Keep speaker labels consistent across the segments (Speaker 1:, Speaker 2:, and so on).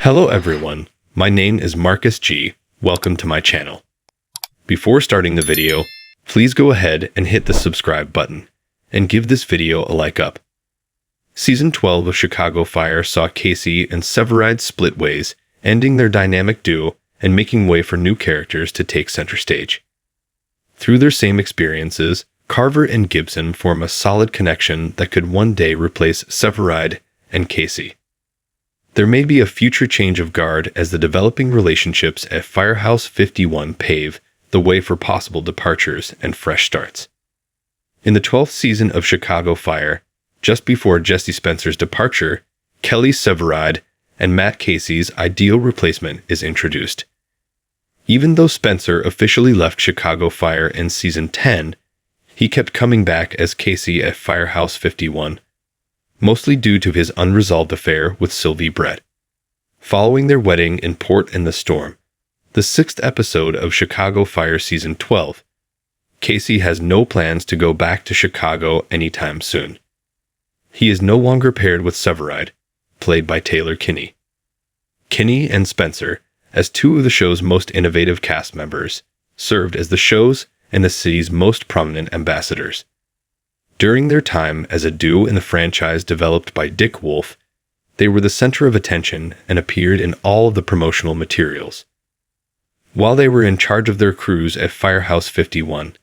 Speaker 1: Hello everyone, my name is Marcus G. Welcome to my channel. Before starting the video, please go ahead and hit the subscribe button, and give this video a like up. Season 12 of Chicago Fire saw Casey and Severide split ways, ending their dynamic duo and making way for new characters to take center stage. Through their same experiences, Carver and Gibson form a solid connection that could one day replace Severide and Casey. There may be a future change of guard as the developing relationships at Firehouse 51 pave the way for possible departures and fresh starts. In the 12th season of Chicago Fire, just before Jesse Spencer's departure, Kelly Severide and Matt Casey's ideal replacement is introduced. Even though Spencer officially left Chicago Fire in Season 10, he kept coming back as Casey at Firehouse 51, mostly due to his unresolved affair with Sylvie Brett. Following their wedding in Port in the Storm, the 6th episode of Chicago Fire Season 12, Casey has no plans to go back to Chicago anytime soon. He is no longer paired with Severide, played by Taylor Kinney. Kinney and Spencer, as two of the show's most innovative cast members, served as the show's and the city's most prominent ambassadors. During their time as a duo in the franchise developed by Dick Wolf, they were the center of attention and appeared in all of the promotional materials. While they were in charge of their crews at Firehouse 51,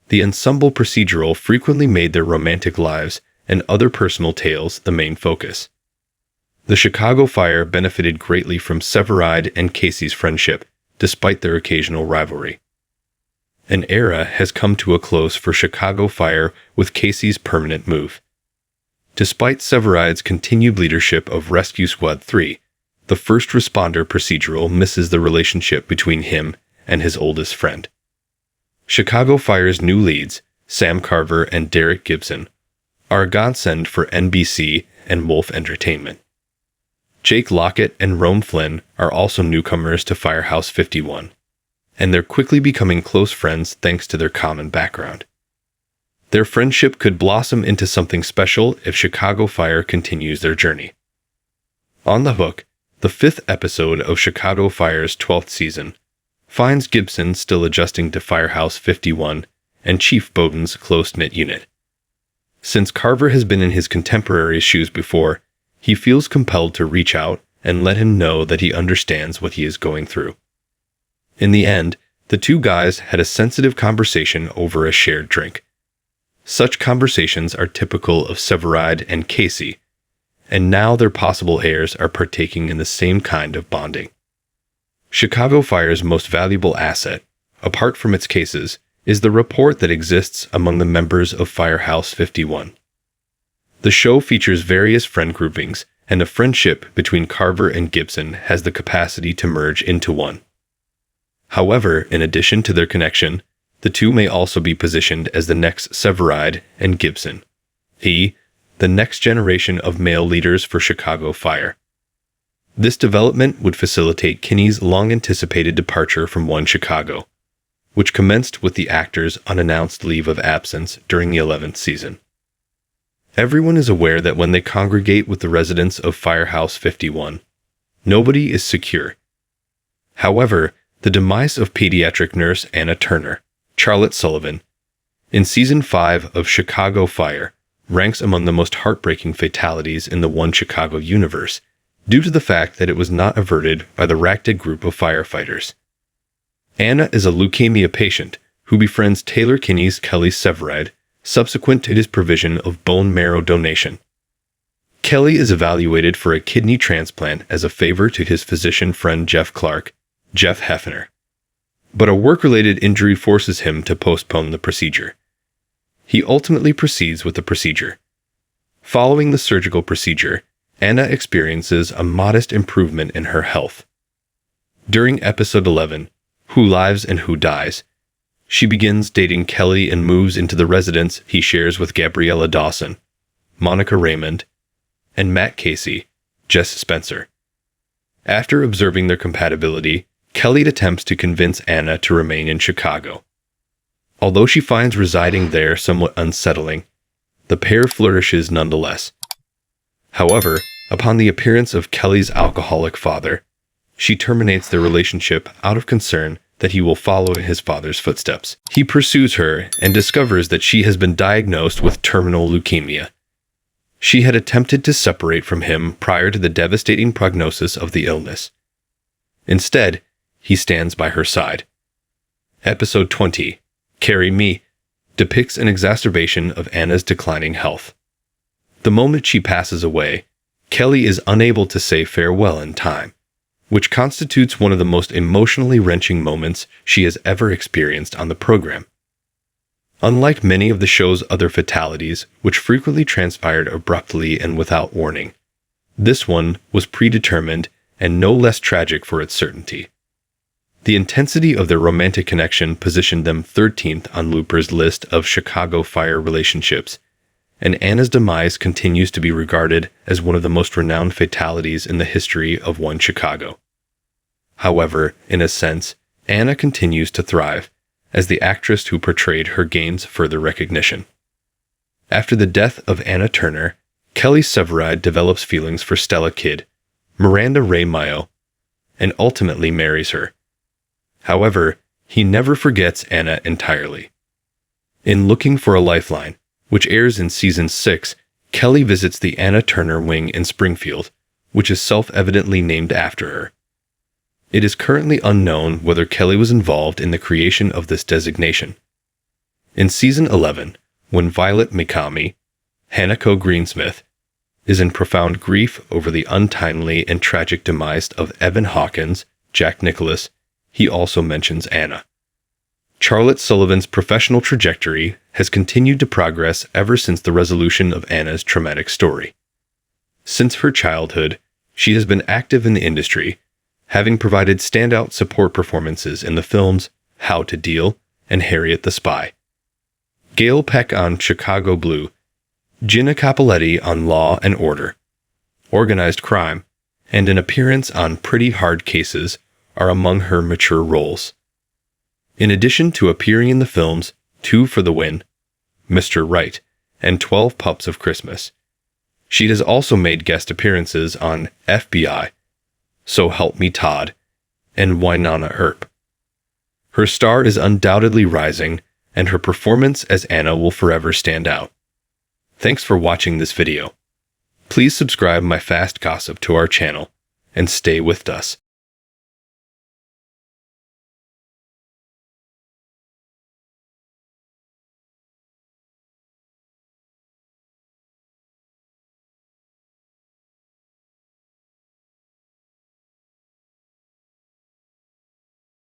Speaker 1: the ensemble procedural frequently made their romantic lives and other personal tales the main focus. The Chicago Fire benefited greatly from Severide and Casey's friendship, despite their occasional rivalry. An era has come to a close for Chicago Fire with Casey's permanent move. Despite Severide's continued leadership of Rescue Squad 3, the first responder procedural misses the relationship between him and his oldest friend. Chicago Fire's new leads, Sam Carver and Derek Gibson, are a godsend for NBC and Wolf Entertainment. Jake Lockett and Rome Flynn are also newcomers to Firehouse 51, and they're quickly becoming close friends thanks to their common background. Their friendship could blossom into something special if Chicago Fire continues their journey. On the Hook, the 5th episode of Chicago Fire's 12th season, finds Gibson still adjusting to Firehouse 51 and Chief Bowden's close-knit unit. Since Carver has been in his contemporary's shoes before, he feels compelled to reach out and let him know that he understands what he is going through. In the end, the two guys had a sensitive conversation over a shared drink. Such conversations are typical of Severide and Casey, and now their possible heirs are partaking in the same kind of bonding. Chicago Fire's most valuable asset, apart from its cases, is the rapport that exists among the members of Firehouse 51. The show features various friend groupings, and the friendship between Carver and Gibson has the capacity to merge into one. However, in addition to their connection, the two may also be positioned as the next Severide and Gibson, the next generation of male leaders for Chicago Fire. This development would facilitate Kinney's long-anticipated departure from One Chicago, which commenced with the actor's unannounced leave of absence during the 11th season. Everyone is aware that when they congregate with the residents of Firehouse 51, nobody is secure. However, the demise of pediatric nurse Anna Turner, Charlotte Sullivan, in Season 5 of Chicago Fire, ranks among the most heartbreaking fatalities in the One Chicago universe, due to the fact that it was not averted by the ragtag group of firefighters. Anna is a leukemia patient who befriends Taylor Kinney's Kelly Severide, subsequent to his provision of bone marrow donation. Kelly is evaluated for a kidney transplant as a favor to his physician friend Jeff Hefner. But a work-related injury forces him to postpone the procedure. He ultimately proceeds with the procedure. Following the surgical procedure, Anna experiences a modest improvement in her health. During episode 11, Who Lives and Who Dies, she begins dating Kelly and moves into the residence he shares with Gabriella Dawson, Monica Raymond, and Matt Casey, Jess Spencer. After observing their compatibility, Kelly attempts to convince Anna to remain in Chicago. Although she finds residing there somewhat unsettling, the pair flourishes nonetheless. However, upon the appearance of Kelly's alcoholic father, she terminates their relationship out of concern that he will follow in his father's footsteps. He pursues her and discovers that she has been diagnosed with terminal leukemia. She had attempted to separate from him prior to the devastating prognosis of the illness. Instead, he stands by her side. Episode 20, Carry Me, depicts an exacerbation of Anna's declining health. The moment she passes away, Kelly is unable to say farewell in time, which constitutes one of the most emotionally wrenching moments she has ever experienced on the program. Unlike many of the show's other fatalities, which frequently transpired abruptly and without warning, this one was predetermined and no less tragic for its certainty. The intensity of their romantic connection positioned them 13th on Looper's list of Chicago Fire relationships, and Anna's demise continues to be regarded as one of the most renowned fatalities in the history of one Chicago. However, in a sense, Anna continues to thrive, as the actress who portrayed her gains further recognition. After the death of Anna Turner, Kelly Severide develops feelings for Stella Kidd, Miranda Ray Mayo, and ultimately marries her. However, he never forgets Anna entirely. In Looking for a Lifeline, which airs in Season 6, Kelly visits the Anna Turner Wing in Springfield, which is self-evidently named after her. It is currently unknown whether Kelly was involved in the creation of this designation. In Season 11, when Violet Mikami, Hanako Greensmith, is in profound grief over the untimely and tragic demise of Evan Hawkins, Jack Nicholas, he also mentions Anna. Charlotte Sullivan's professional trajectory has continued to progress ever since the resolution of Anna's traumatic story. Since her childhood, she has been active in the industry, having provided standout support performances in the films How to Deal and Harriet the Spy. Gail Peck on Chicago Blue, Gina Capoletti on Law and Order, Organized Crime, and an appearance on Pretty Hard Cases are among her mature roles. In addition to appearing in the films Two for the Win, Mr. Right, and 12 Pups of Christmas, she has also made guest appearances on FBI, So Help Me Todd, and Wynonna Earp. Her star is undoubtedly rising, and her performance as Anna will forever stand out. Thanks for watching this video. Please subscribe My Fast Gossip to our channel, and stay with us.